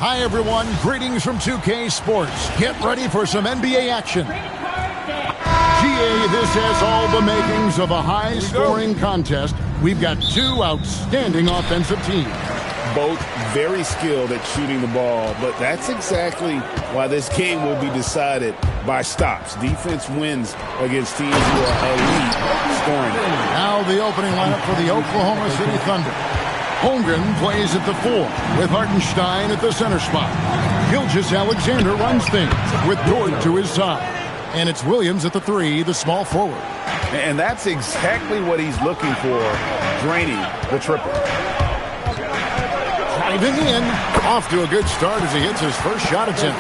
Hi, everyone. Greetings from 2K Sports. Get ready for some NBA action. GA, this has all the makings of a high-scoring contest. We've got two outstanding offensive teams. Both very skilled at shooting the ball, but that's exactly why this game will be decided by stops. Defense wins against teams who are elite scoring. Now the opening lineup for the Oklahoma City Thunder. Holmgren plays at the 4 with Hartenstein at the center spot. Gilgeous-Alexander runs things with Dort to his side. And it's Williams at the 3, the small forward. And that's exactly what he's looking for, draining the triple. Driving in, off to a good start as he hits his first shot attempt.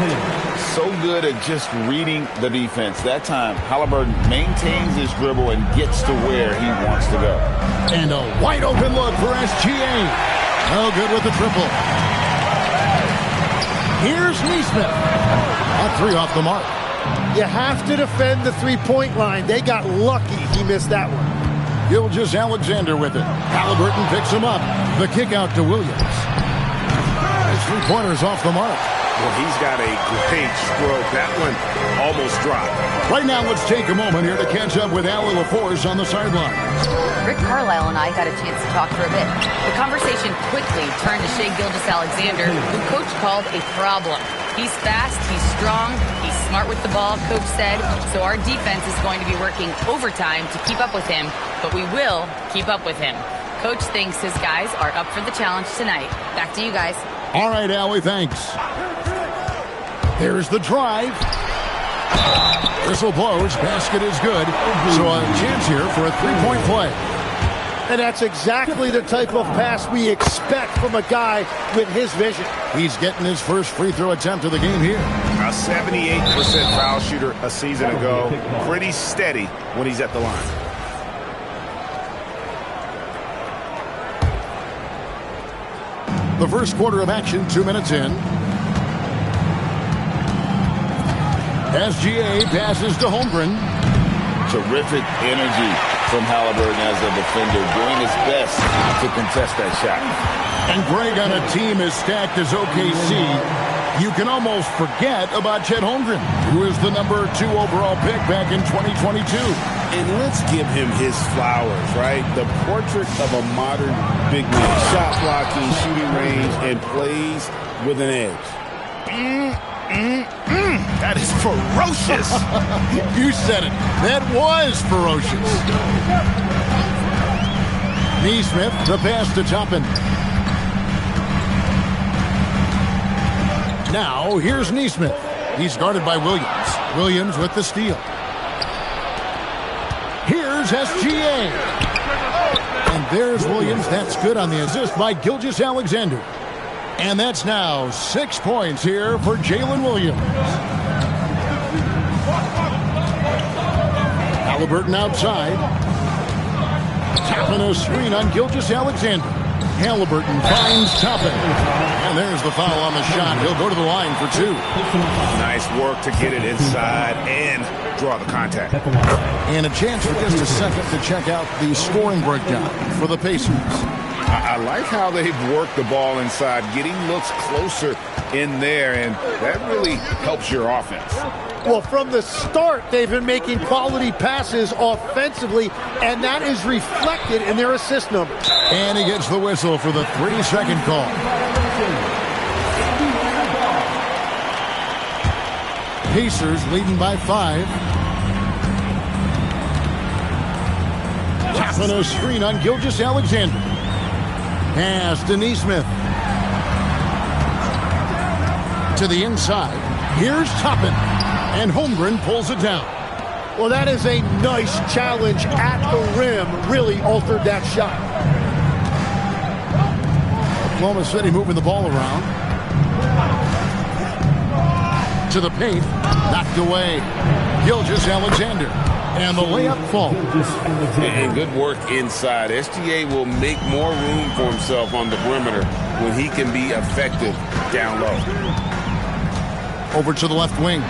So good at just reading the defense. That time, Halliburton maintains his dribble and gets to where he wants to go. And a wide open look for SGA. No good with the triple. Here's Nesmith. That 3 off the mark. You have to defend the three-point line. They got lucky he missed that one. Gilgeous-Alexander with it. Halliburton picks him up. The kick out to Williams. His three-pointer's off the mark. Well, he's got a great stroke. That one almost dropped. Right now, let's take a moment here to catch up with Allie LaForce on the sideline. Rick Carlisle and I got a chance to talk for a bit. The conversation quickly turned to Shai Gilgeous-Alexander, who Coach called a problem. He's fast, he's strong, he's smart with the ball, Coach said, so our defense is going to be working overtime to keep up with him, but we will keep up with him. Coach thinks his guys are up for the challenge tonight. Back to you guys. All right, Allie, thanks. There's the drive. Whistle blows, basket is good, so a chance here for a three-point play. And that's exactly the type of pass we expect from a guy with his vision. He's getting his first free throw attempt of the game here. A 78% foul shooter a season ago. Pretty steady when he's at the line. The first quarter of action, 2 minutes in. SGA passes to Holmgren. Terrific energy from Halliburton as a defender, doing his best to contest that shot. And Greg, on a team as stacked as OKC, you can almost forget about Chet Holmgren, who is the number 2 overall pick back in 2022. And let's give him his flowers, right? The portrait of a modern big man. Shot blocking, shooting range, and plays with an edge. That is ferocious. You said it. That was ferocious. Nesmith, the pass to Toppin. Now, here's Nesmith. He's guarded by Williams. Williams with the steal. Here's SGA. And there's Williams. That's good on the assist by Gilgeous-Alexander. And that's now 6 points here for Jalen Williams. Halliburton outside. Toppin a screen on Gilgeous-Alexander. Halliburton finds Toppin. And there's the foul on the shot. He'll go to the line for 2. Nice work to get it inside and draw the contact. And a chance for just a second to check out the scoring breakdown for the Pacers. I like how they've worked the ball inside, getting looks closer in there, and that really helps your offense. Well, from the start, they've been making quality passes offensively, and that is reflected in their assist numbers. And he gets the whistle for the 3-second call. Pacers leading by 5. Tapping a screen on Gilgeous-Alexander. Pass to Nesmith. To the inside. Here's Toppin. And Holmgren pulls it down. Well, that is a nice challenge at the rim. Really altered that shot. Oklahoma City moving the ball around. To the paint. Knocked away. Gilgeous-Alexander. And the layup falls. And good work inside. SGA will make more room for himself on the perimeter when he can be effective down low. Over to the left wing.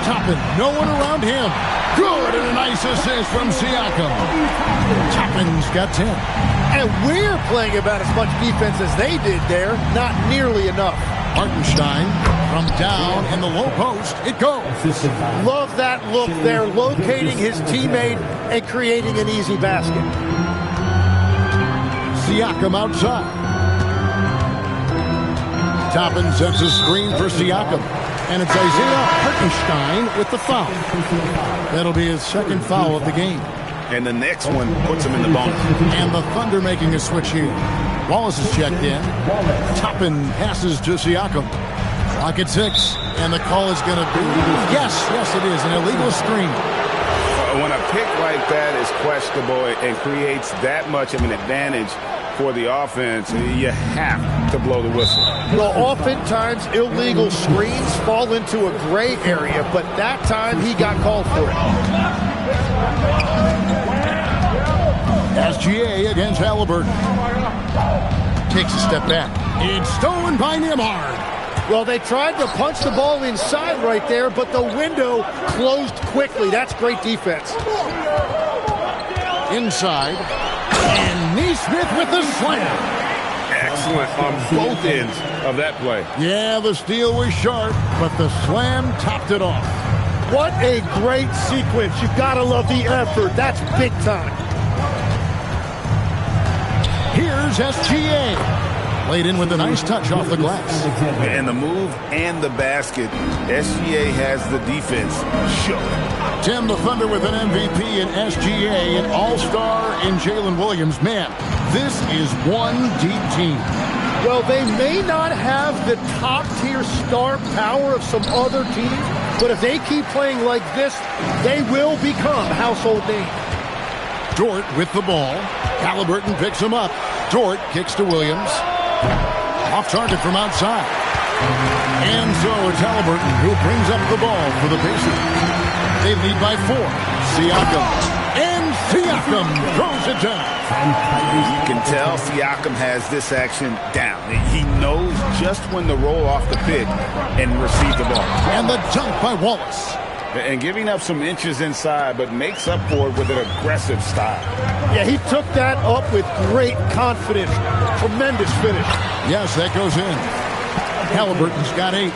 Toppin, no one around him. Good, and a nice assist from Siakam. Toppin's got 10. And we're playing about as much defense as they did there. Not nearly enough. Hartenstein from down in the low post. It goes. Love that look there, locating his teammate and creating an easy basket. Siakam outside. Toppin sets a screen for Siakam. And it's Isaiah Hartenstein with the foul. That'll be his second foul of the game. And the next one puts him in the bonus. And the Thunder making a switch here. Wallace is checked in. Toppin passes to Siakam. Clock at 6. And the call is going to be, yes, it is, an illegal screen. When a pick like that is questionable and creates that much of an advantage for the offense, you have to blow the whistle. Well, oftentimes illegal screens fall into a gray area, but that time he got called for it. SGA against Halliburton. Takes a step back. It's stolen by Nembhard. Well, they tried to punch the ball inside right there, but the window closed quickly. That's great defense. Inside. And Nesmith with the slam. Excellent on both ends of that play. Yeah, the steal was sharp, but the slam topped it off. What a great sequence. You've got to love the effort. That's big time. Here's SGA. Played in with a nice touch off the glass. And the move and the basket, SGA has the defense shook. Tim, the Thunder with an MVP in SGA, an all-star in Jalen Williams. Man, this is one deep team. Well, they may not have the top-tier star power of some other teams, but if they keep playing like this, they will become household names. Dort with the ball. Halliburton picks him up. Dort kicks to Williams. Off target from outside. And so it's Halliburton who brings up the ball for the Pacers. They lead by 4. Siakam. And Siakam throws it down. You can tell Siakam has this action down. He knows just when to roll off the pick and receive the ball. And the dunk by Wallace. And giving up some inches inside, but makes up for it with an aggressive style. Yeah, he took that up with great confidence. Tremendous finish. Yes, that goes in. Halliburton's got 8.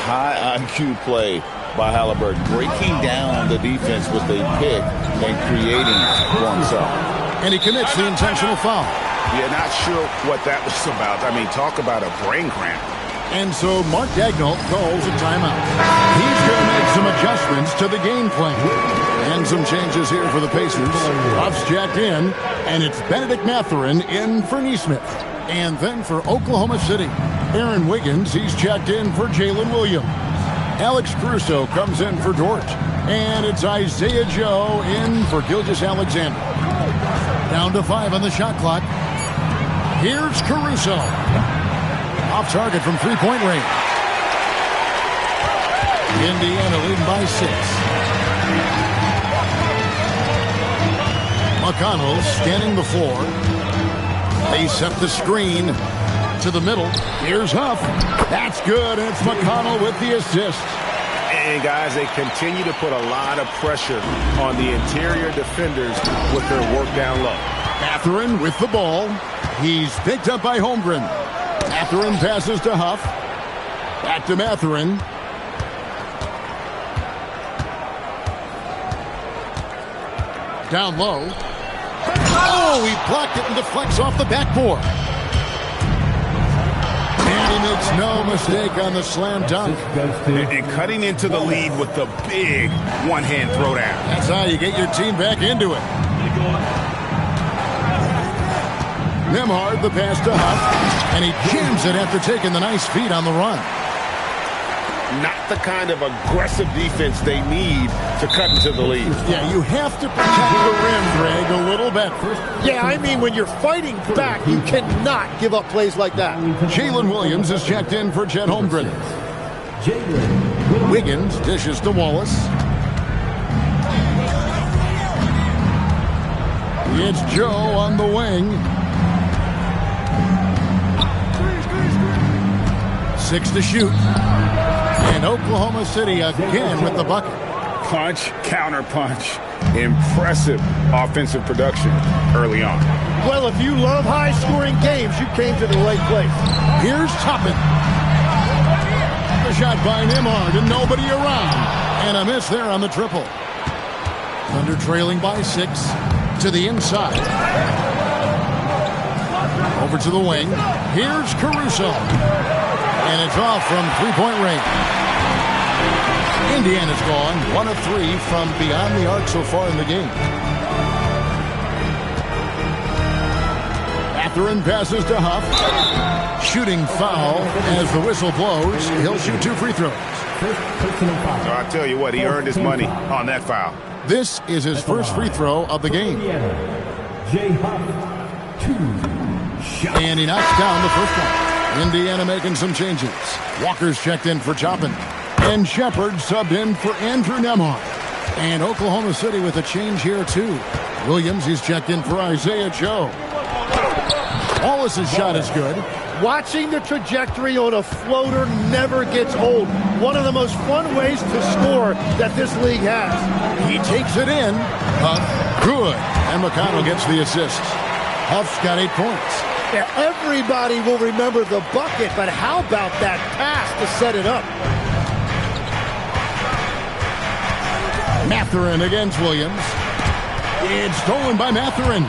High IQ play by Halliburton, breaking down the defense with a pick and creating for himself. And he commits the intentional foul. Yeah, not sure what that was about. I mean, talk about a brain cramp. And so Mark Daigneault calls a timeout. He's going to make some adjustments to the game plan. And some changes here for the Pacers. Ruff's jacked in, and it's Benedict Mathurin in for Nesmith. And then for Oklahoma City, Aaron Wiggins, he's checked in for Jalen Williams. Alex Caruso comes in for Dort. And it's Isaiah Joe in for Gilgeous-Alexander. Down to 5 on the shot clock. Here's Caruso. Off target from three-point range. Indiana leading by 6. McConnell scanning the floor. They set the screen to the middle. Here's Huff. That's good, and it's McConnell with the assist. And guys, they continue to put a lot of pressure on the interior defenders with their work down low. Mathurin with the ball. He's picked up by Holmgren. Mathurin passes to Huff. Back to Mathurin. Down low. Oh, he blocked it and deflects off the backboard. And he makes no mistake on the slam dunk. And cutting into the lead with the big one-hand throwdown. That's how you get your team back into it. Nembhard, the pass to Huff, and he jams it after taking the nice feed on the run. Not the kind of aggressive defense they need to cut into the lead. Yeah, you have to protect the rim, Greg, a little better. Yeah, I mean, when you're fighting back, you cannot give up plays like that. Jalen Williams is checked in for Chet Holmgren. Wiggins dishes to Wallace. It's Joe on the wing. 6 to shoot. And Oklahoma City again with the bucket. Punch, counter punch. Impressive offensive production early on. Well, if you love high-scoring games, you came to the right place. Here's Toppin. The shot by Nembhard and nobody around. And a miss there on the triple. Thunder trailing by 6 to the inside. Over to the wing. Here's Caruso. And it's off from three-point range. Indiana's gone 1 of 3 from beyond the arc so far in the game. Mathurin passes to Huff. Shooting foul as the whistle blows. He'll shoot 2 free throws. So I tell you what, he earned his money on that foul. This is his first free throw of the game. And he knocks down the first one. Indiana making some changes. Walker's checked in for Toppin. And Shepard subbed in for Andrew Nembhard. And Oklahoma City with a change here, too. Williams, he's checked in for Isaiah Joe. Wallace's shot is good. Watching the trajectory on a floater never gets old. One of the most fun ways to score that this league has. He takes it in. Huff, good. And McConnell gets the assist. Huff's got 8 points. Yeah, everybody will remember the bucket, but how about that pass to set it up? Mathurin against Williams. It's stolen by Mathurin.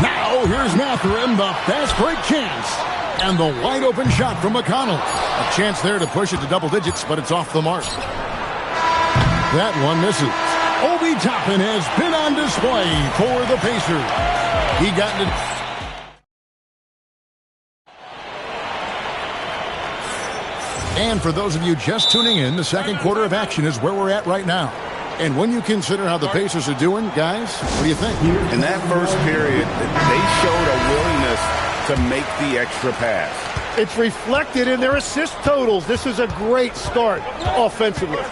Now here's Mathurin, the fast break chance. And the wide open shot from McConnell. A chance there to push it to double digits, but it's off the mark. That one misses. Obi Toppin has been on display for the Pacers. He got it. And for those of you just tuning in, the second quarter of action is where we're at right now. And when you consider how the Pacers are doing, guys, what do you think? In that first period, they showed a willingness to make the extra pass. It's reflected in their assist totals. This is a great start offensively.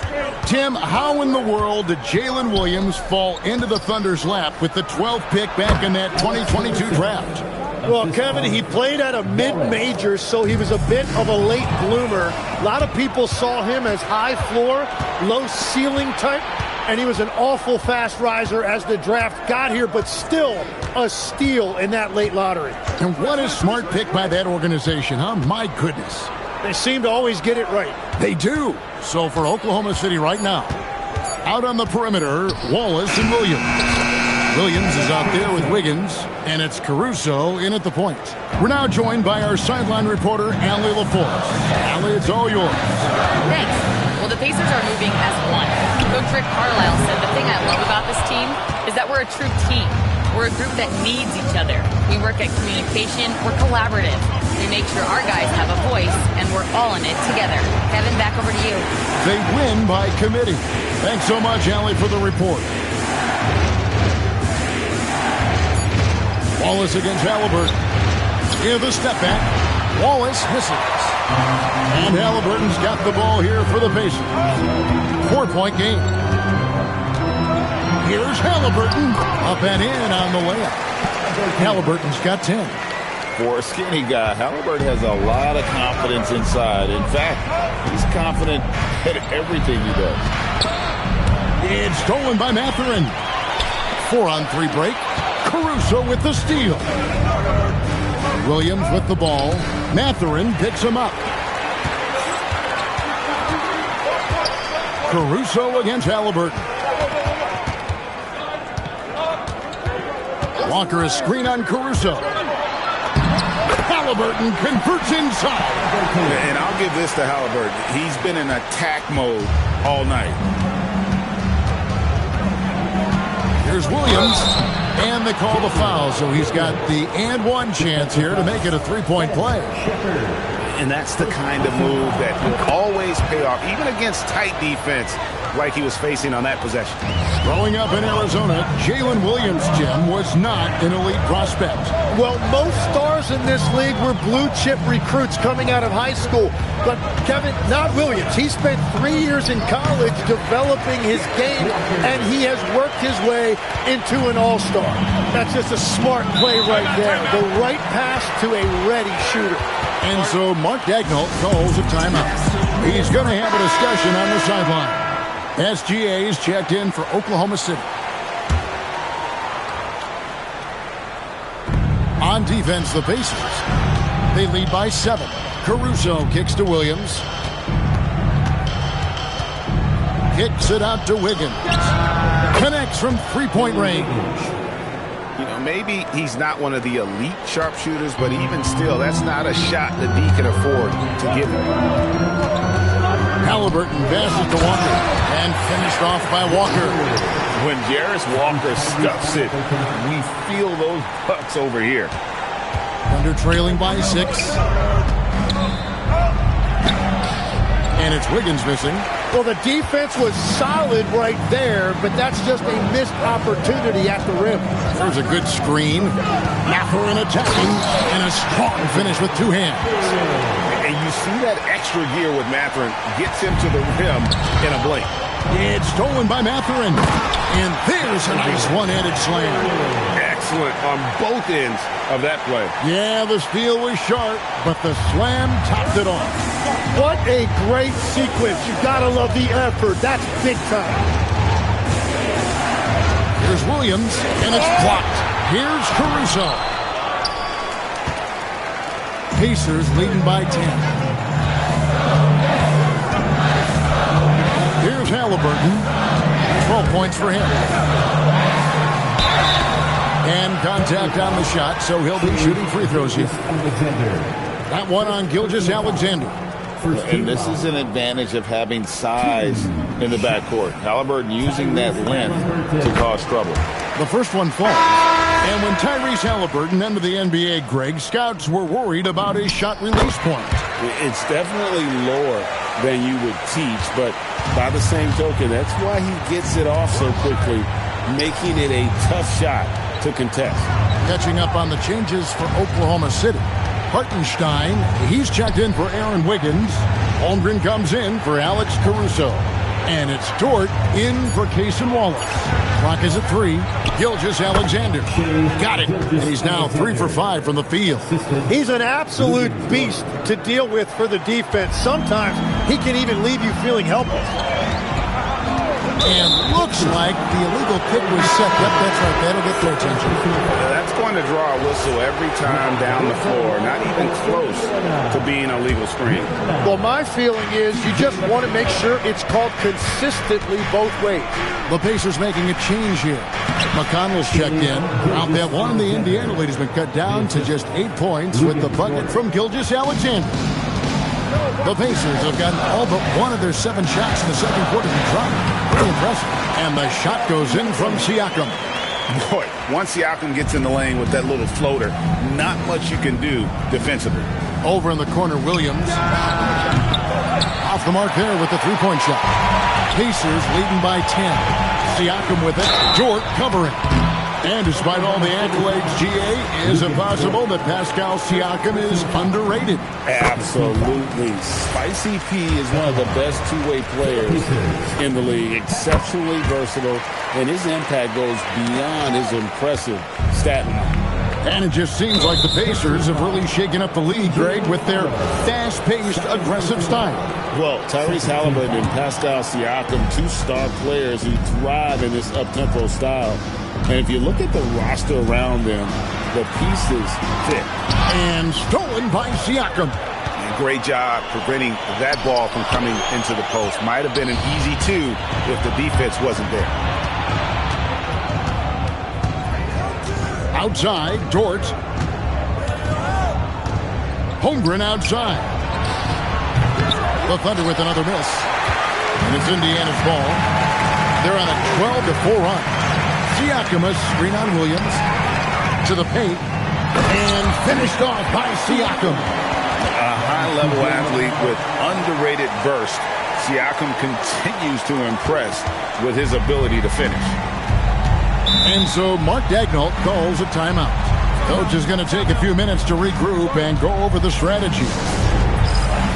Tim, how in the world did Jalen Williams fall into the Thunder's lap with the 12th pick back in that 2022 draft? Well, Kevin, he played at a mid-major, so he was a bit of a late bloomer. A lot of people saw him as high floor, low ceiling type, and he was an awful fast riser as the draft got here, but still a steal in that late lottery. And what a smart pick by that organization, huh? My goodness. They seem to always get it right. They do. So for Oklahoma City right now, out on the perimeter, Wallace and Williams. Williams is out there with Wiggins, and it's Caruso in at the point. We're now joined by our sideline reporter, Allie LaForce. Allie, it's all yours. Thanks. Well, the Pacers are moving as one. Coach Rick Carlisle said the thing I love about this team is that we're a true team. We're a group that needs each other. We work at communication. We're collaborative. We make sure our guys have a voice, and we're all in it together. Kevin, back over to you. They win by committee. Thanks so much, Allie, for the report. Wallace against Halliburton. In the step back. Wallace misses. And Halliburton's got the ball here for the Pacers. 4-point game. Here's Halliburton. Up and in on the layup. Halliburton's got 10. For a skinny guy, Halliburton has a lot of confidence inside. In fact, he's confident at everything he does. It's stolen by Mathurin. 4-on-3 break. Caruso with the steal. Williams with the ball. Mathurin picks him up. Caruso against Halliburton. Walker a screen on Caruso. Halliburton converts inside. And I'll give this to Halliburton. He's been in attack mode all night. Here's Williams. And they call the foul, so he's got the and one chance here to make it a three-point play. And that's the kind of move that will always pay off, even against tight defense like he was facing on that possession. Growing up in Arizona, Jalen Williams, Jim, was not an elite prospect. Well, most stars in this league were blue-chip recruits coming out of high school. But, Kevin, not Williams. He spent 3 years in college developing his game, and he has worked his way into an all-star. That's just a smart play right there. The right pass to a ready shooter. And so Mark Daigneault calls a timeout. He's going to have a discussion on the sideline. SGA is checked in for Oklahoma City. On defense, the Pacers. They lead by 7. Caruso kicks to Williams. Kicks it out to Wiggins. Connects from three-point range. You know, maybe he's not one of the elite sharpshooters, but even still, that's not a shot that D can afford to give him. Halliburton passes to Walker and finished off by Walker. When Jarris Walker stuffs it, we feel those bucks over here. Thunder trailing by 6. And it's Wiggins missing. Well, the defense was solid right there, but that's just a missed opportunity at the rim. There's a good screen. Mathurin attacking, and a strong finish with 2 hands. And you see that extra gear with Mathurin gets him to the rim in a blink. It's stolen by Mathurin. And there's a nice one-handed slam. Excellent on both ends of that play. Yeah, the steal was sharp, but the slam topped it off. What a great sequence. You gotta love the effort. That's big time. Here's Williams, and it's blocked. Here's Caruso. Pacers leading by 10. Here's Halliburton. 12 points for him. And contact on the shot, so he'll be shooting free throws here. That one on Gilgeous-Alexander. And this is an advantage of having size in the backcourt. Halliburton using that length to cause trouble. The first one falls. And when Tyrese Halliburton entered the NBA, Greg, scouts were worried about his shot release point. It's definitely lower than you would teach, but by the same token, that's why he gets it off so quickly, making it a tough shot to contest. Catching up on the changes for Oklahoma City. Hartenstein, he's checked in for Aaron Wiggins. Holmgren comes in for Alex Caruso. And it's Dort in for Cason Wallace. Clock is at 3. Gilgeous-Alexander. Got it. And he's now 3 for 5 from the field. He's an absolute beast to deal with for the defense. Sometimes he can even leave you feeling helpless. And looks like the illegal kick was set. Yep, that's right. That'll get their attention. That's going to draw a whistle every time down the floor. Not even close to being a legal screen. Well, my feeling is you just want to make sure it's called consistently both ways. The Pacers making a change here. McConnell's checked in. Out that one, the Indiana lead has been cut down to just 8 points with the bucket from Gilgeous-Alexander. The Pacers have gotten all but one of their 7 shots in the second quarter to drop. Pretty impressive. And the shot goes in from Siakam. Boy, once Siakam gets in the lane with that little floater, not much you can do defensively. Over in the corner, Williams. Off the mark there with the three-point shot. Pacers leading by 10. Siakam with it. Dort covering. And despite all the accolades, GA, is it possible that Pascal Siakam is underrated? Absolutely. Spicy P is one of the best two-way players in the league. Exceptionally versatile, and his impact goes beyond his impressive stat line. And it just seems like the Pacers have really shaken up the league, Greg, with their fast-paced, aggressive style. Well, Tyrese Halliburton and Pascal Siakam, 2 star players who thrive in this up-tempo style. And if you look at the roster around them, the pieces fit. And stolen by Siakam. Great job preventing that ball from coming into the post. Might have been an easy 2 if the defense wasn't there. Outside, Dort. Holmgren outside. The Thunder with another miss. And it's Indiana's ball. They're on a 12-4 run. Siakam, a screen on Williams. To the paint. And finished off by Siakam. A high-level athlete with underrated burst. Siakam continues to impress with his ability to finish. And so Mark Daigneault calls a timeout. Coach is going to take a few minutes to regroup and go over the strategy.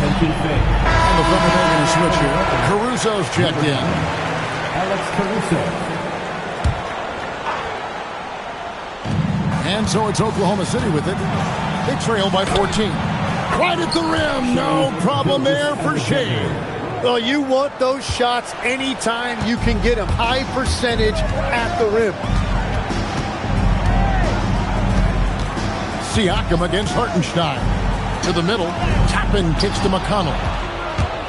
And the Thunder making a switch here. Caruso's checked in. Alex Caruso. And so it's Oklahoma City with it. They trail by 14. Right at the rim. No problem there for Shea. Well, you want those shots anytime you can get them. High percentage at the rim. Siakam against Hartenstein. To the middle. Toppin kicks to McConnell.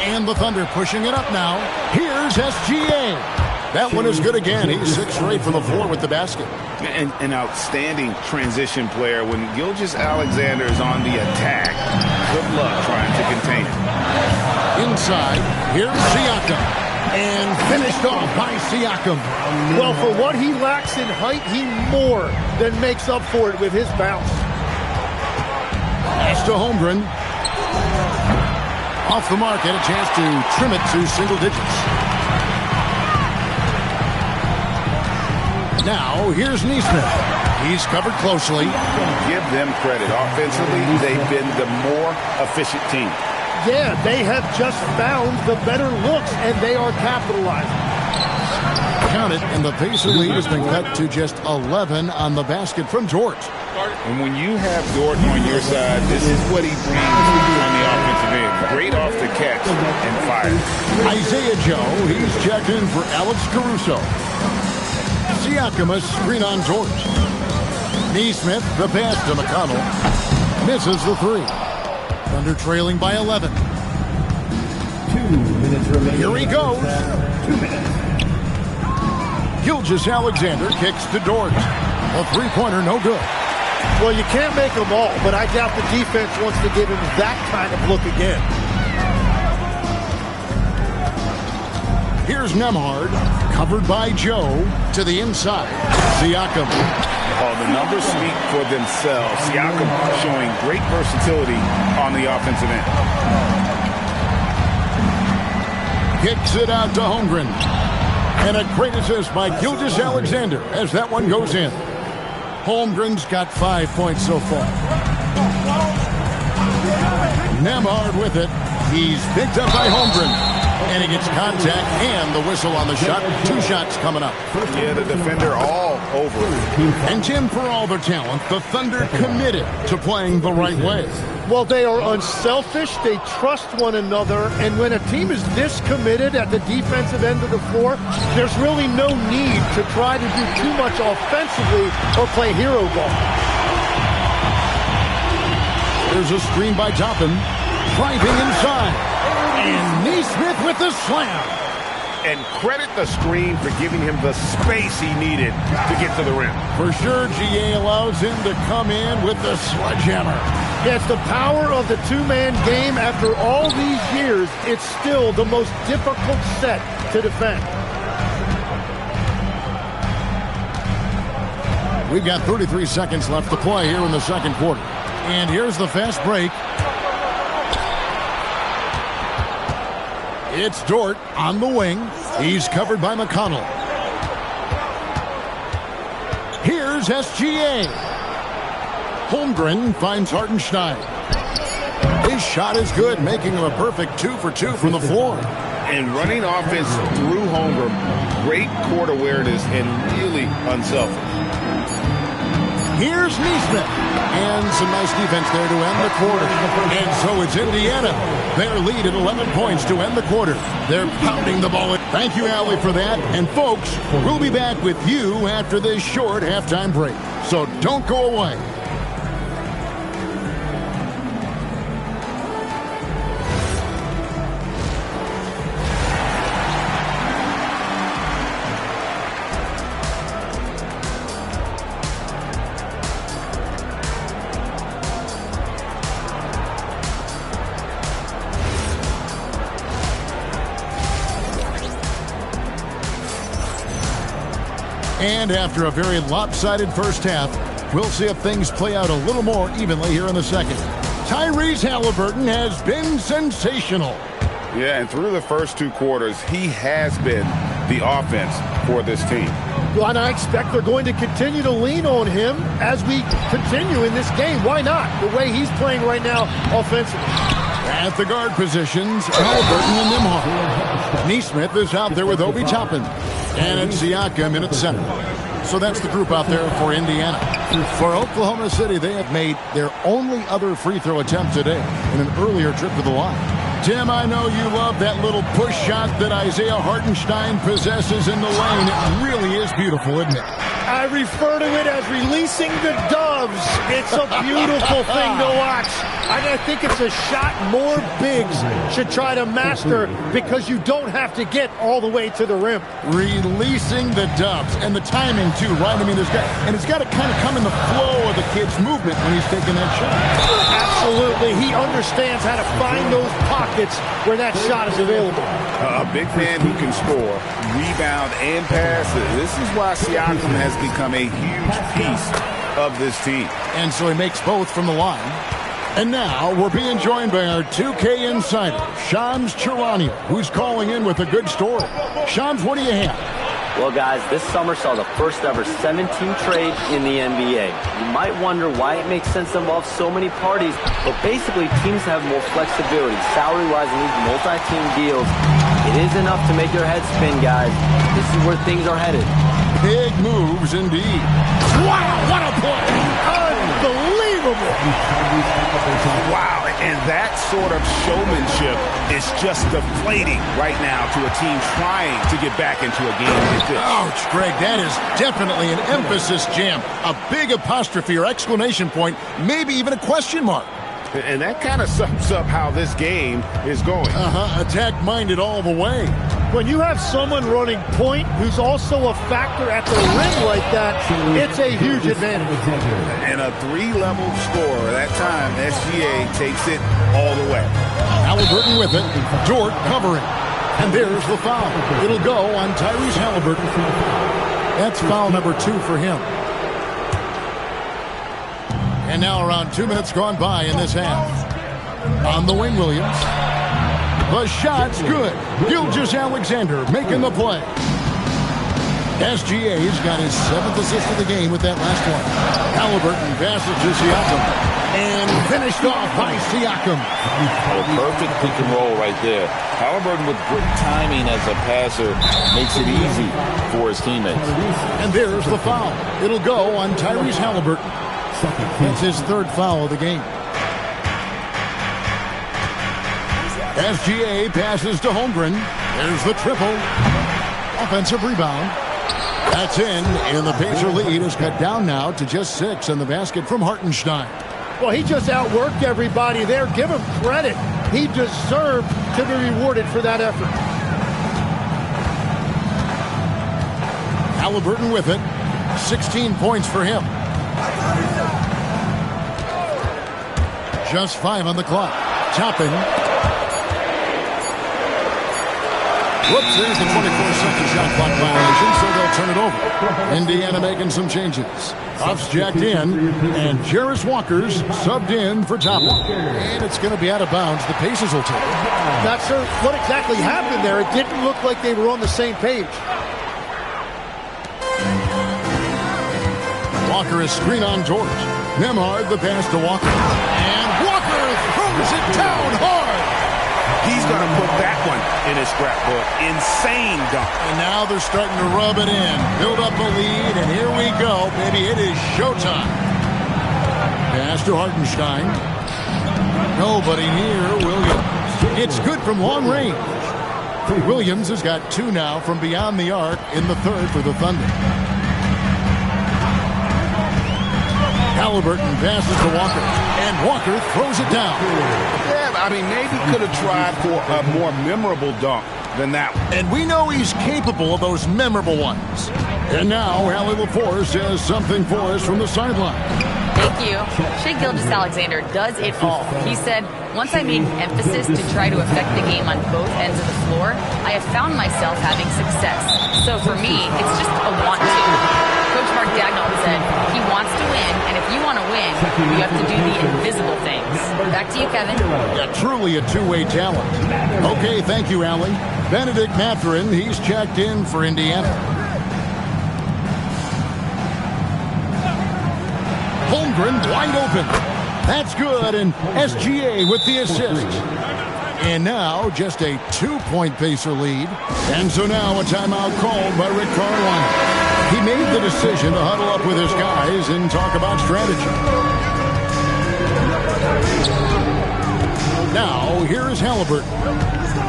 And the Thunder pushing it up now. Here's SGA. That one is good again. He's 6 straight from the floor with the basket. An outstanding transition player. When Gilgeous-Alexander is on the attack, good luck trying to contain him. Inside, here's Siakam. And finished off by Siakam. Well, for what he lacks in height, he more than makes up for it with his bounce. Pass to Holmgren. Off the mark, had a chance to trim it to single digits. Now, here's Nesmith. He's covered closely. Give them credit. Offensively, they've been the more efficient team. Yeah, they have just found the better looks, and they are capitalizing. Count it, and the Pacer lead has been cut to just 11 on the basket from Dort. And when you have Dort on your side, this is what he brings on the offensive end. Great off the catch and fire. Isaiah Joe, he's checked in for Alex Caruso. Siakam a screen on Dort. Nesmith, the pass to McConnell. Misses the 3. Thunder trailing by 11. 2 minutes remaining. Here he goes. 2 minutes. Gilgeous-Alexander kicks to Dort. A three-pointer, no good. Well, you can't make them all, but I doubt the defense wants to give him that kind of look again. Here's Nembhard, covered by Joe, to the inside. Siakam. Oh, the numbers speak for themselves. Siakam showing great versatility on the offensive end. Kicks it out to Holmgren. And a great assist by Gilgeous-Alexander as that one goes in. Holmgren's got 5 points so far. Nembhard with it. He's picked up by Holmgren. And he gets contact and the whistle on the shot. 2 shots coming up. Yeah, the defender all over it. And Tim, for all their talent, the Thunder committed to playing the right way. Well, they are unselfish. They trust one another. And when a team is this committed at the defensive end of the floor, there's really no need to try to do too much offensively or play hero ball. There's a screen by Toppin. Driving inside. And Nesmith with the slam. And credit the screen for giving him the space he needed to get to the rim. For sure, GA allows him to come in with the sledgehammer. Yeah, it's the power of the two-man game. After all these years, it's still the most difficult set to defend. We've got 33 seconds left to play here in the second quarter. And here's the fast break. It's Dort on the wing. He's covered by McConnell. Here's SGA. Holmgren finds Hartenstein. His shot is good, making him a perfect 2 for 2 from the floor. And running offense through Holmgren, great court awareness and really unselfish. Here's Nesmith. And some nice defense there to end the quarter. And so it's Indiana. Their lead at 11 points to end the quarter. They're pounding the ball. Thank you, Allie, for that. And folks, we'll be back with you after this short halftime break. So don't go away. And after a very lopsided first half, we'll see if things play out a little more evenly here in the second. Tyrese Halliburton has been sensational. Yeah, and through the first 2 quarters, he has been the offense for this team. Well, and I expect they're going to continue to lean on him as we continue in this game. Why not? The way he's playing right now offensively. At the guard positions, Halliburton and Nembhard. Nesmith is out there with Obi Toppin. And it's Siakam in at center. So that's the group out there for Indiana. For Oklahoma City, they have made their only other free throw attempt today in an earlier trip to the line. Tim, I know you love that little push shot that Isaiah Hartenstein possesses in the lane. It really is beautiful, isn't it? I refer to it as releasing the doves. It's a beautiful thing to watch. I think it's a shot more bigs should try to master because you don't have to get all the way to the rim. Releasing the doves. And the timing, too, right? I mean, it's got to kind of come in the flow of the kid's movement when he's taking that shot. Absolutely. He understands how to find those pockets where that shot is available. A big man who can score, rebound, and pass. This is why Siakam has become a huge piece of this team. And so he makes both from the line. And now we're being joined by our 2K insider, Shams Charania, who's calling in with a good story. Shams, what do you have? Well, guys, this summer saw the first ever 7-team trade in the NBA. You might wonder why it makes sense to involve so many parties, but basically teams have more flexibility, salary-wise, in these multi-team deals. It is enough to make your head spin, guys. This is where things are headed. Big moves indeed. Wow, what a play! Unbelievable! Wow, and that sort of showmanship is just deflating right now to a team trying to get back into a game like this. Ouch, Greg, that is definitely an emphasis jam. A big apostrophe or exclamation point, maybe even a question mark. And that kind of sums up how this game is going. Attack-minded all the way. When you have someone running point who's also a factor at the rim like that, it's a huge advantage. And a 3-level score. That time, SGA takes it all the way. Halliburton with it. Dort covering. And there's the foul. It'll go on Tyrese Halliburton. That's foul number 2 for him. And now around 2 minutes gone by in this half. On the wing, Williams. The shot's good. Gilgeous-Alexander making the play. SGA's got his 7th assist of the game with that last one. Halliburton passes to Siakam. And finished off by Siakam. A perfect pick and roll right there. Halliburton with good timing as a passer makes it easy for his teammates. And there's the foul. It'll go on Tyrese Halliburton. That's his 3rd foul of the game. SGA passes to Holmgren. There's the triple. Offensive rebound. That's in, and the Pacer lead is cut down now to just 6 in the basket from Hartenstein. Well, he just outworked everybody there. Give him credit. He deserved to be rewarded for that effort. Halliburton with it. 16 points for him. Just 5 on the clock. Toppin. Whoops, there's the 24-second shot clock violation, so they'll turn it over. Indiana making some changes. Huff's jacked in, and Jarris Walker's subbed in for Toppin. And it's going to be out of bounds. The Pacers will take it. Not sure what exactly happened there. It didn't look like they were on the same page. Walker is screen on George. Nembhard the pass to Walker. And Walker throws it down hard. He's going to put that one in his scrapbook. Insane dunk. And now they're starting to rub it in. Build up a lead, and here we go. Baby, it is showtime. Pass to Hartenstein. Nobody near Williams. It's good from long range. Williams has got 2 now from beyond the arc in the 3rd for the Thunder. Halliburton passes to Walker, and Walker throws it down. Yeah, I mean, maybe could have tried for a more memorable dunk than that one. And we know he's capable of those memorable ones. And now, Allie LaForce has something for us from the sideline. Thank you. Shai Gilgeous-Alexander does it all. He said, once I made emphasis to try to affect the game on both ends of the floor, I have found myself having success. So for me, it's just a want to. Coach Mark Daigneault said he wants to win, and if you want to win, you have to do the invisible things. Back to you, Kevin. Yeah, truly a two-way talent. Okay, thank you, Allie. Benedict Mathurin, he's checked in for Indiana. Holmgren wide open. That's good, and SGA with the assist. And now just a 2-point Pacer lead. And so now a timeout called by Rick Carlisle. He made the decision to huddle up with his guys and talk about strategy. Now, here is Halliburton.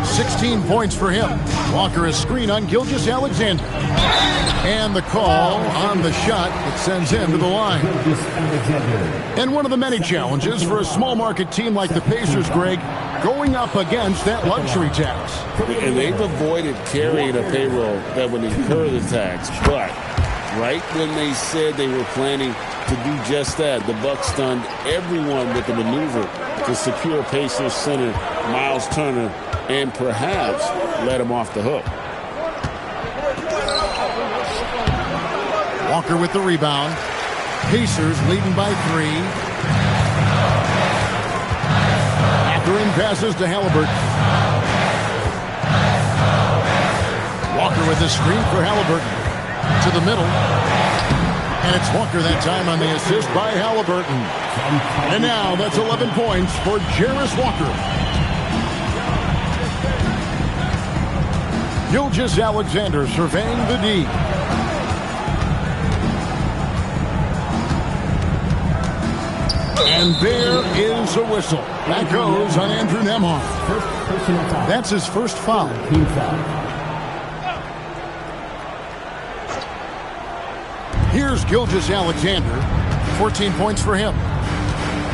16 points for him. Walker a screen on Gilgeous-Alexander. And the call on the shot that sends him to the line. And one of the many challenges for a small market team like the Pacers, Greg, going up against that luxury tax. And they've avoided carrying a payroll that would incur the tax. But right when they said they were planning to do just that, the Bucks stunned everyone with the maneuver to secure Pacers center Miles Turner and perhaps let him off the hook. Walker with the rebound. Pacers leading by 3. Mathurin passes to Halliburton. Walker with the screen for Halliburton. To the middle. And it's Walker that time on the assist by Halliburton. And now that's 11 points for Jarace Walker. Gilgeous-Alexander surveying the D. And there is a whistle. That goes on Andrew Nembhard. That's his first foul. Here's Gilgeous-Alexander. 14 points for him.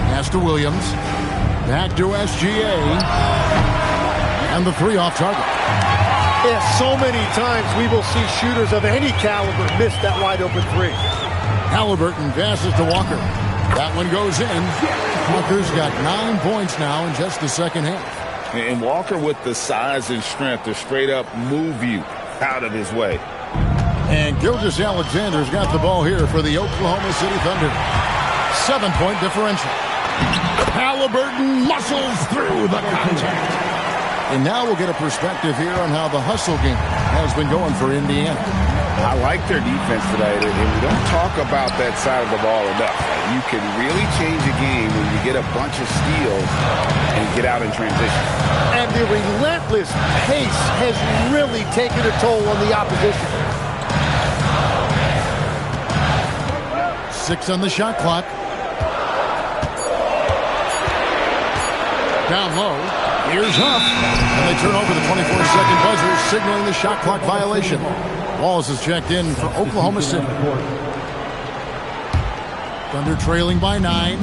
Pass to Williams. Back to SGA. And the 3 off target. Yeah, so many times we will see shooters of any caliber miss that wide open 3. Halliburton passes to Walker. That one goes in. Walker's got 9 points now in just the second half. And Walker with the size and strength to straight up move you out of his way. And Gilgeous-Alexander's got the ball here for the Oklahoma City Thunder. 7-point differential. Halliburton muscles through the contact. And now we'll get a perspective here on how the hustle game has been going for Indiana. I like their defense today, and we don't talk about that side of the ball enough. You can really change a game when you get a bunch of steals and get out in transition. And the relentless pace has really taken a toll on the opposition. 6 on the shot clock. Down low. Here's Huff. And they turn over the 24-second buzzer, signaling the shot clock violation. Walls is checked in for Oklahoma City. Thunder trailing by 9.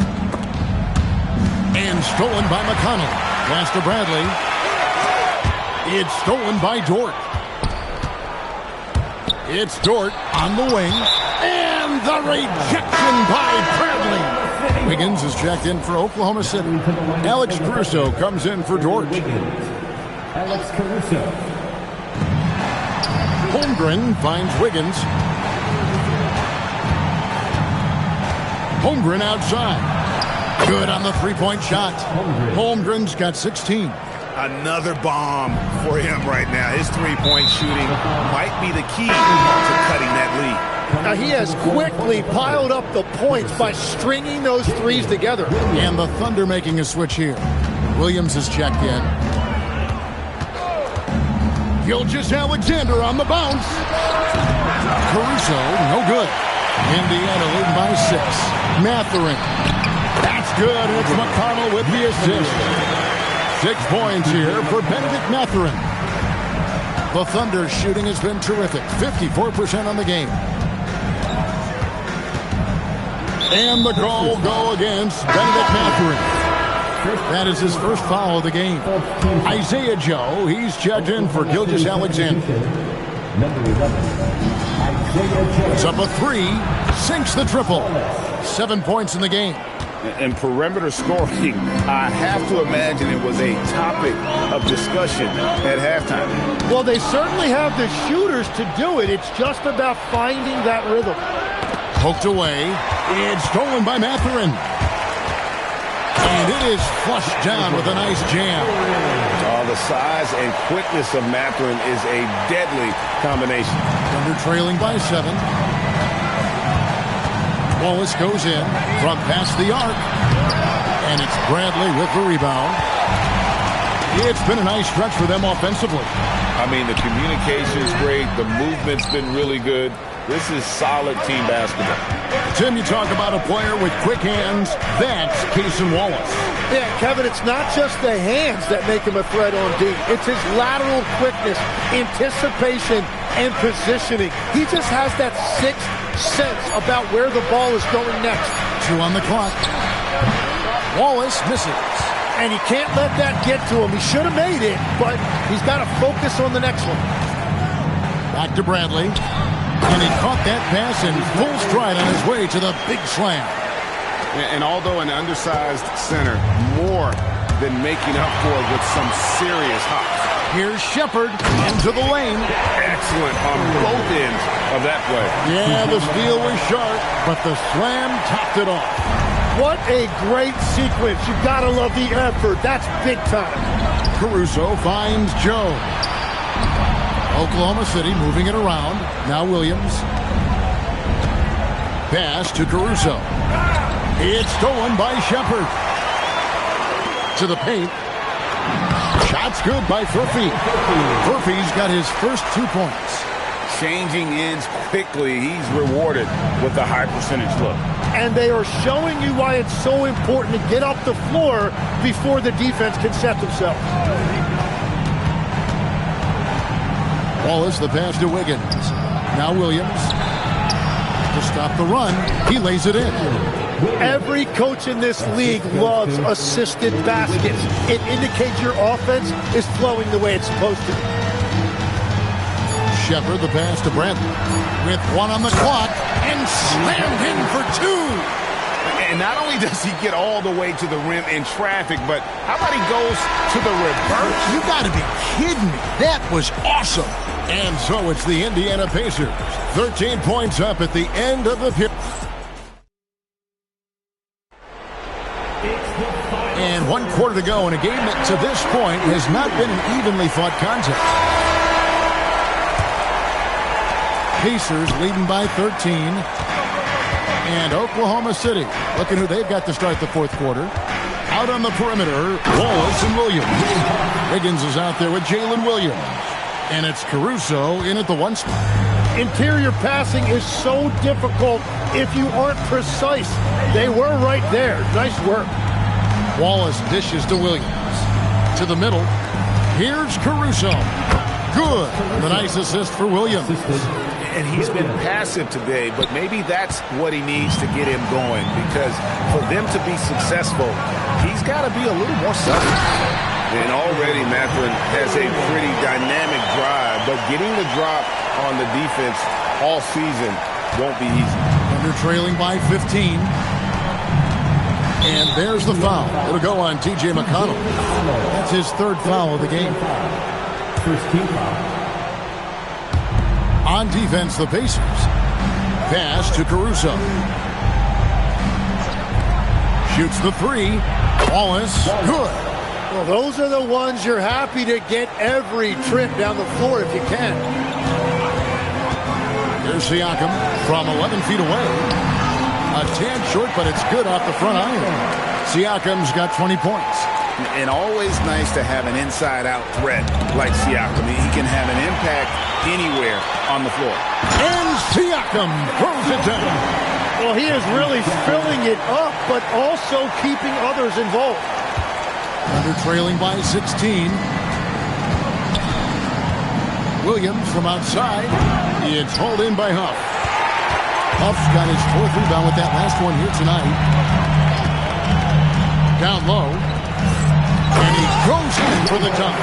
And stolen by McConnell. Pass to Bradley. It's stolen by Dort. It's Dort on the wing. And the rejection by Bradley. Wiggins is checked in for Oklahoma City. Alex Caruso comes in for Dort. Alex Caruso. Holmgren finds Wiggins. Holmgren outside. Good on the three-point shot. Holmgren's got 16. Another bomb for him right now. His three-point shooting might be the key to cutting that lead. Now he has quickly piled up the points by stringing those threes together. And the Thunder making a switch here. Williams is checked in. Gilgeous-Alexander on the bounce. Caruso, no good. Indiana leading by 6. Mathurin. That's good, and it's McConnell with the assist. 6 points here for Benedict Mathurin. The Thunder shooting has been terrific. 54% on the game. And the call go against Benedict Mathurin. That is his first foul of the game. Isaiah Joe, he's checked in for Gilgeous-Alexander. Puts up a 3, sinks the triple. 7 points in the game. And perimeter scoring, I have to imagine it was a topic of discussion at halftime. Well, they certainly have the shooters to do it. It's just about finding that rhythm. Poked away. It's stolen by Mathurin. And it is flushed down with a nice jam. The size and quickness of Mathurin is a deadly combination. Thunder trailing by 7. Wallace goes in from past the arc. And it's Bradley with the rebound. It's been a nice stretch for them offensively. I mean, the communication's great. The movement's been really good. This is solid team basketball. Tim, you talk about a player with quick hands. That's Cason Wallace. Yeah, Kevin, it's not just the hands that make him a threat on D. It's his lateral quickness, anticipation, and positioning. He just has that sixth sense about where the ball is going next. 2 on the clock. Wallace misses. And he can't let that get to him. He should have made it, but he's got to focus on the next one. Back to Bradley. And he caught that pass in full stride on his way to the big slam. And although an undersized center, more than making up for it with some serious hops. Here's Shepard into the lane. Excellent on both ends of that play. Yeah, the steal was sharp, but the slam topped it off. What a great sequence. You've got to love the effort. That's big time. Caruso finds Joe. Oklahoma City moving it around. Now Williams. Pass to Caruso. It's stolen by Shepard. To the paint. Shot's good by Furphy. Furphy's got his first 2 points. Changing ends quickly. He's rewarded with a high percentage look. And they are showing you why it's so important to get up the floor before the defense can set themselves. Wallace, the pass to Wiggins. Now Williams. To stop the run, he lays it in. Every coach in this league loves assisted baskets. It indicates your offense is flowing the way it's supposed to. Shepard, the pass to Bradley. With 1 on the clock, and slammed in for 2. And not only does he get all the way to the rim in traffic, but how about he goes to the reverse? You got to be kidding me. That was awesome. And so it's the Indiana Pacers. 13 points up at the end of the period. And 1 quarter to go in a game that to this point has not been an evenly fought contest. Pacers leading by 13. And Oklahoma City, looking who they've got to start the 4th quarter. Out on the perimeter, Wallace and Williams. Wiggins is out there with Jalen Williams. And it's Caruso in at the 1 spot. Interior passing is so difficult if you aren't precise. They were right there. Nice work. Wallace dishes to Williams. To the middle. Here's Caruso. Good. And a nice assist for Williams. And he's been passive today, but maybe that's what he needs to get him going, because for them to be successful, he's got to be a little more selfish. And already Mathurin has a pretty dynamic drive, but getting the drop on the defense all season won't be easy. Under trailing by 15. And there's the foul. It'll go on T.J. McConnell. That's his 3rd foul of the game. First team foul. On defense, the Pacers. Pass to Caruso. Shoots the 3. Wallace, good. Well, those are the ones you're happy to get every trip down the floor if you can. There's Siakam from 11 feet away. A tad short, but it's good off the front iron. Siakam's got 20 points. And always nice to have an inside-out threat like Siakam. He can have an impact anywhere on the floor. And Siakam throws it down. Well, he is really filling it up, but also keeping others involved. Under trailing by 16. Williams from outside. It's hauled in by Huff. Huff's got his 4th rebound with that last one here tonight. Down low. And he goes in for the dunk.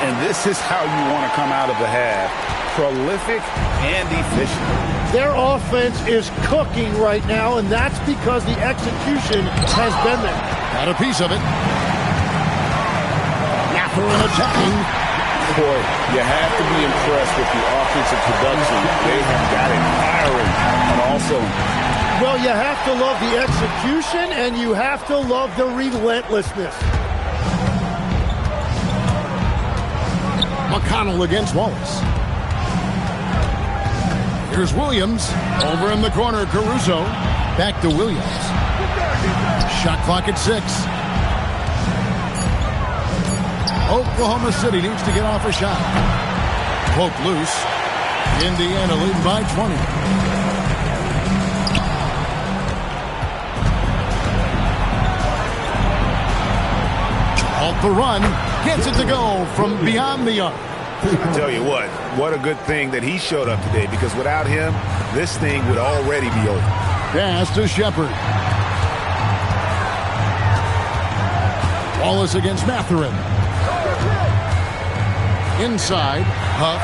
And this is how you want to come out of the half. Prolific and efficient. Their offense is cooking right now, and that's because the execution has been there. Got a piece of it. Mathurin attacking. Boy, you have to be impressed with the offensive production. They have got it firing on all cylinders. Well, you have to love the execution, and you have to love the relentlessness. McConnell against Wallace. Here's Williams. Over in the corner, Caruso. Back to Williams. Shot clock at 6. Oklahoma City needs to get off a shot. Poked loose. Indiana leading by 20. Off the run. Gets it to go from beyond the arc. I tell you what a good thing that he showed up today, because without him, this thing would already be over. Pass to Shepard. Wallace against Mathurin. Inside, Huff.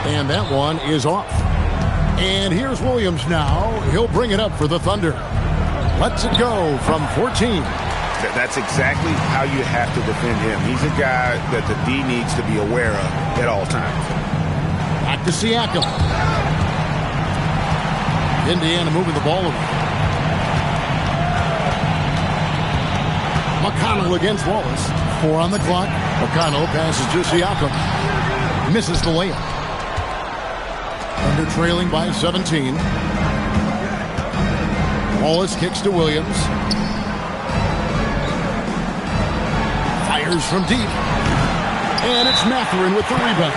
And that one is off. And here's Williams now. He'll bring it up for the Thunder. Lets it go from 14. That's exactly how you have to defend him. He's a guy that the D needs to be aware of at all times. Back to Siakam. Indiana moving the ball around. McConnell against Wallace. 4 on the clock. McConnell passes to Siakam. Misses the layup. Thunder trailing by 17. Wallace kicks to Williams. Fires from deep. And it's Mathurin with the rebound.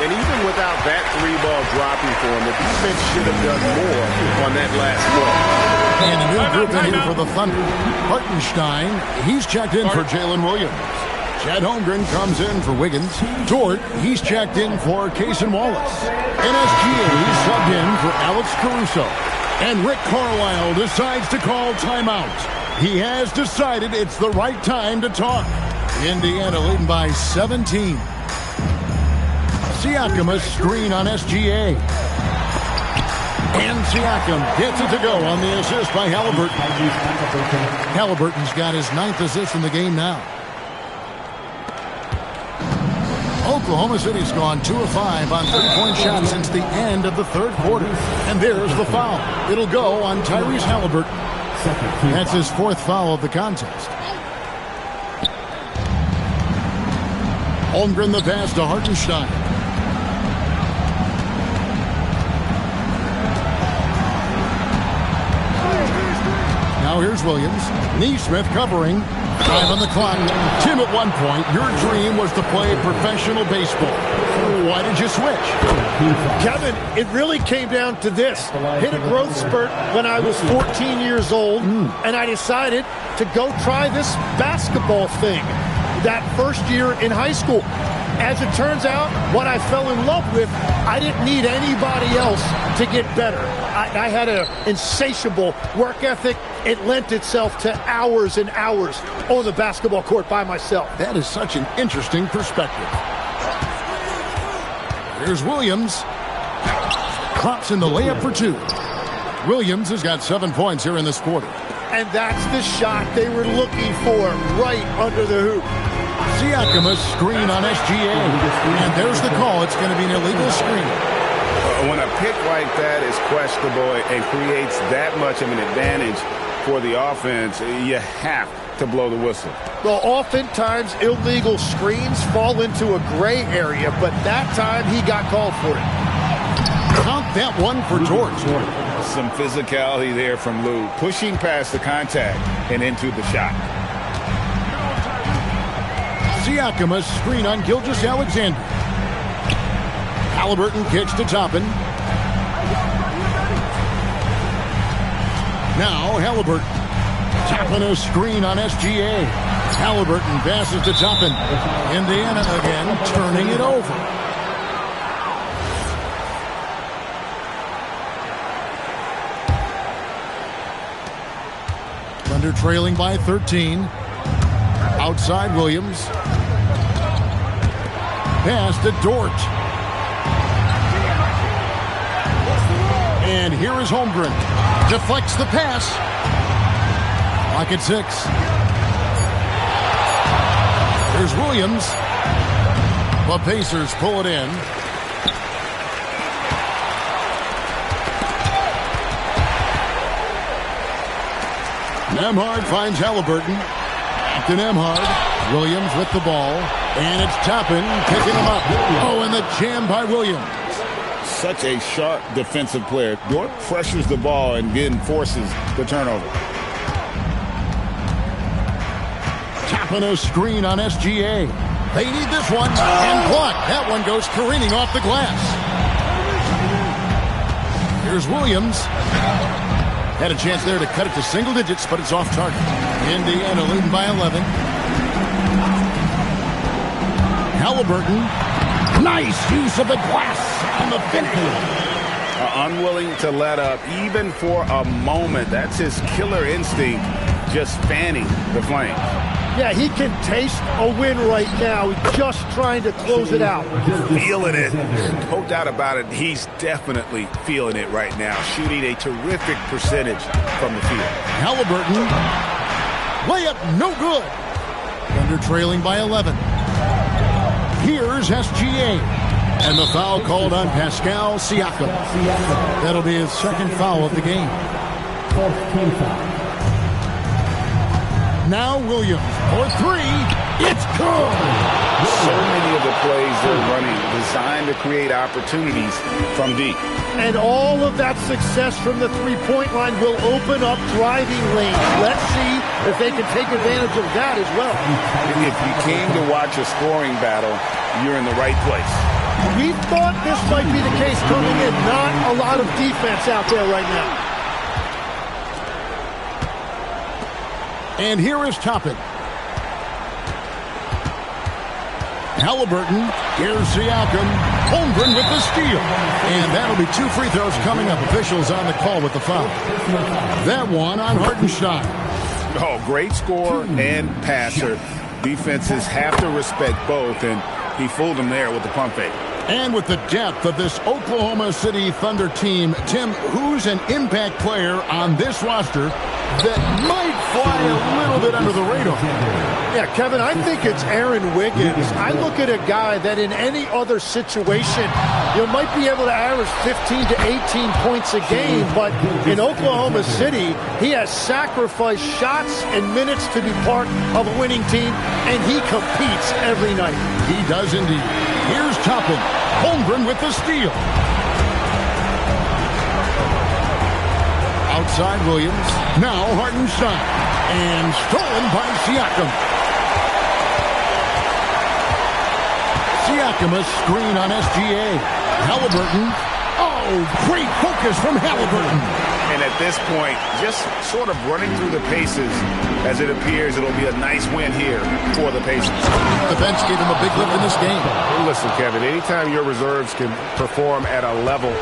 And even without that 3-ball dropping for him, the defense should have done more on that last play. And a new group in here for the Thunder. Hartenstein, he's checked in for Jalen Williams. Chet Holmgren comes in for Wiggins. Dort, he's checked in for Cason Wallace. And SGA, he's subbed in for Alex Caruso. And Rick Carlisle decides to call timeout. He has decided it's the right time to talk. Indiana leading by 17. Siakam, a screen on SGA. And Siakam gets it to go on the assist by Halliburton. Halliburton's got his 9th assist in the game now. Oklahoma City's gone 2 of 5 on 3-point shots since the end of the third quarter. And there's the foul. It'll go on Tyrese Halliburton. That's his 4th foul of the contest. Holmgren the pass to Hartenstein. Now here's Williams. Neesmith covering. 5 on the clock. Tim, at one point, your dream was to play professional baseball. Why did you switch? Kevin, it really came down to this. Hit a growth spurt when I was 14 years old, and I decided to go try this basketball thing that first year in high school. As it turns out, what I fell in love with, I didn't need anybody else to get better. I had an insatiable work ethic. It lent itself to hours and hours on the basketball court by myself. That is such an interesting perspective. Here's Williams. Drops in the layup for 2. Williams has got 7 points here in this quarter. And that's the shot they were looking for right under the hoop. Siakam, a screen on SGA. And there's the call. It's going to be an illegal screen. When a pick like that is questionable and creates that much of an advantage for the offense, you have to blow the whistle. Well, oftentimes illegal screens fall into a gray area, but that time he got called for it. Count that one for George. Some physicality there from Lou, pushing past the contact and into the shot. Siakam, a screen on Gilgeous-Alexander. Halliburton kicks to Toppin. Now Halliburton. Toppin, a screen on SGA. Halliburton passes to Toppin. Indiana again turning it over. Thunder trailing by 13. Outside Williams. Pass to Dort. And here is Holmgren. Deflects the pass. Clock at 6. Here's Williams. The Pacers pull it in. Nembhard finds Halliburton. Back to Nembhard. Williams with the ball. And it's Toppin picking him up. Oh, and the jam by Williams. Such a sharp defensive player. Dort pressures the ball and then forces the turnover. Toppin, a screen on SGA. They need this one. And blocked. That one goes careening off the glass. Here's Williams. Had a chance there to cut it to single digits, but it's off target. Indiana leading by 11. Halliburton. Nice use of the glass on the finish. Unwilling to let up even for a moment. That's his killer instinct, just fanning the flame. Yeah, he can taste a win right now. He's just trying to close it out. Feeling it. No doubt about it. He's definitely feeling it right now. Shooting a terrific percentage from the field. Halliburton. Layup no good. Thunder trailing by 11. Here's SGA. And the foul called on Pascal Siakam. That'll be his second foul of the game. Now Williams for three. It's good. So many of the plays they're running designed to create opportunities from deep. And all of that success from the three-point line will open up driving lanes. Let's see if they can take advantage of that as well. If you came to watch a scoring battle, you're in the right place. We thought this might be the case coming in. Not a lot of defense out there right now. And here is Toppin. Halliburton. Here's Siakam. Holmgren with the steal. And that'll be 2 free throws coming up. Officials on the call with the foul. That one on Hartenstein. Oh, great scorer and passer. Defenses have to respect both, and he fooled them there with the pump fake. And with the depth of this Oklahoma City Thunder team, Tim, who's an impact player on this roster that might fly a little bit under the radar? Yeah, Kevin, I think it's Aaron Wiggins. I look at a guy that in any other situation, you might be able to average 15 to 18 points a game, but in Oklahoma City, he has sacrificed shots and minutes to be part of a winning team, and he competes every night. He does indeed. Here's Toppin. Holmgren with the steal. Outside Williams. Now Hartenstein. And stolen by Siakam. Siakam a screen on SGA. Halliburton. Oh, great focus from Halliburton. And at this point, just sort of running through the paces, as it appears it'll be a nice win here for the Pacers. The bench gave him a big lift in this game. Listen, Kevin, anytime your reserves can perform at a level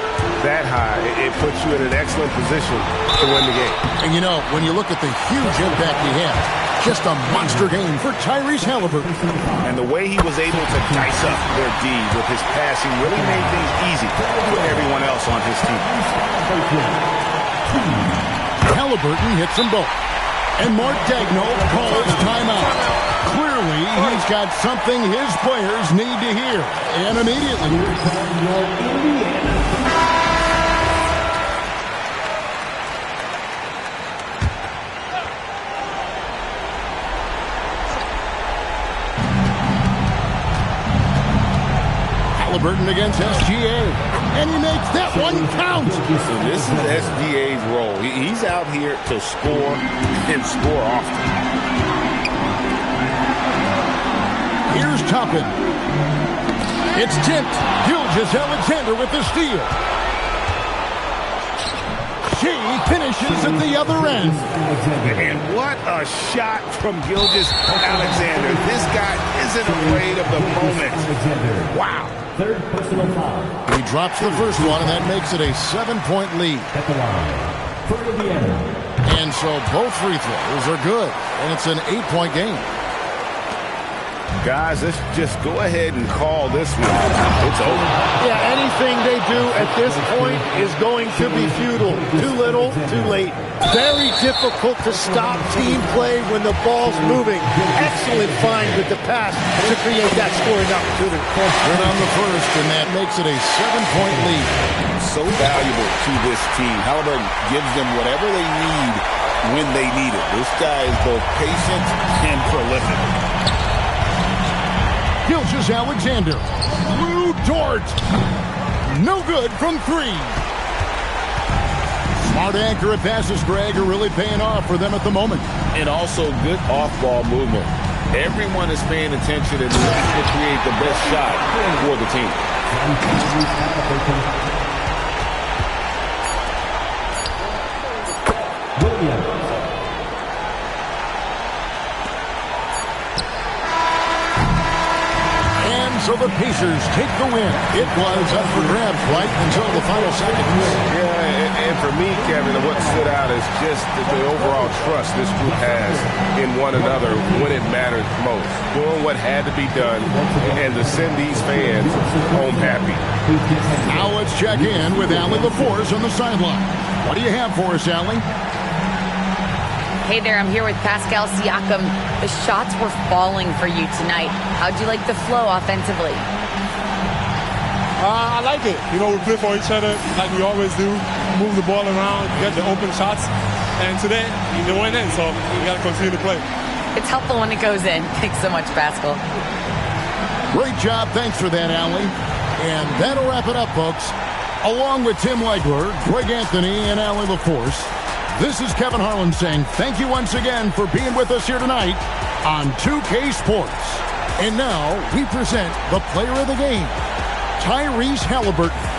that high, it puts you in an excellent position to win the game. And you know, when you look at the huge impact he had, just a monster game for Tyrese Halliburton. And the way he was able to dice up their D with his passing really made things easy for everyone else on his team. Halliburton hits them both. And Mark Daigneault calls timeout. Clearly, he's got something his players need to hear. And immediately. Halliburton against SGA. And he makes that one count. So this is SGA's role. He's out here to score and score often. Here's Toppin. It's tipped. Gilgeous-Alexander with the steal. She finishes at the other end. And what a shot from Gilgeous-Alexander. This guy isn't afraid of the moment. Wow. Third personal foul. He drops the first one, and that makes it a 7-point lead. At the line. For Indiana. And so both free throws are good, and it's an 8-point game. Guys, let's just go ahead and call this one. It's over. Yeah, anything they do at this point is going to be futile. Too little, too late. Very difficult to stop team play when the ball's moving. Excellent find with the pass to create that scoring opportunity. Good on the first, and that makes it a 7-point lead. So valuable to this team. Halliburton gives them whatever they need when they need it. This guy is both patient and prolific. Gilgeous-Alexander. Blue Dort. No good from three. Smart, accurate passes, Greg, are really paying off for them at the moment. And also good off-ball movement. Everyone is paying attention and looking to create the best shot for the team. So the Pacers take the win. It was up for grabs right until the final seconds. Yeah, and for me, Kevin, what stood out is just the overall trust this group has in one another when it matters most. Doing what had to be done and to send these fans home happy. Now let's check in with Allie LaForce on the sideline. What do you have for us, Allie? Hey there, I'm here with Pascal Siakam. The shots were falling for you tonight. How'd you like the flow offensively? I like it. You know, we play for each other like we always do. Move the ball around, get the open shots. And today, they went in, so we got to continue to play. It's helpful when it goes in. Thanks so much, Pascal. Great job. Thanks for that, Allie. And that'll wrap it up, folks. Along with Tim Legler, Greg Anthony, and Allie LaForce, this is Kevin Harlan saying thank you once again for being with us here tonight on 2K Sports. And now we present the player of the game, Tyrese Haliburton.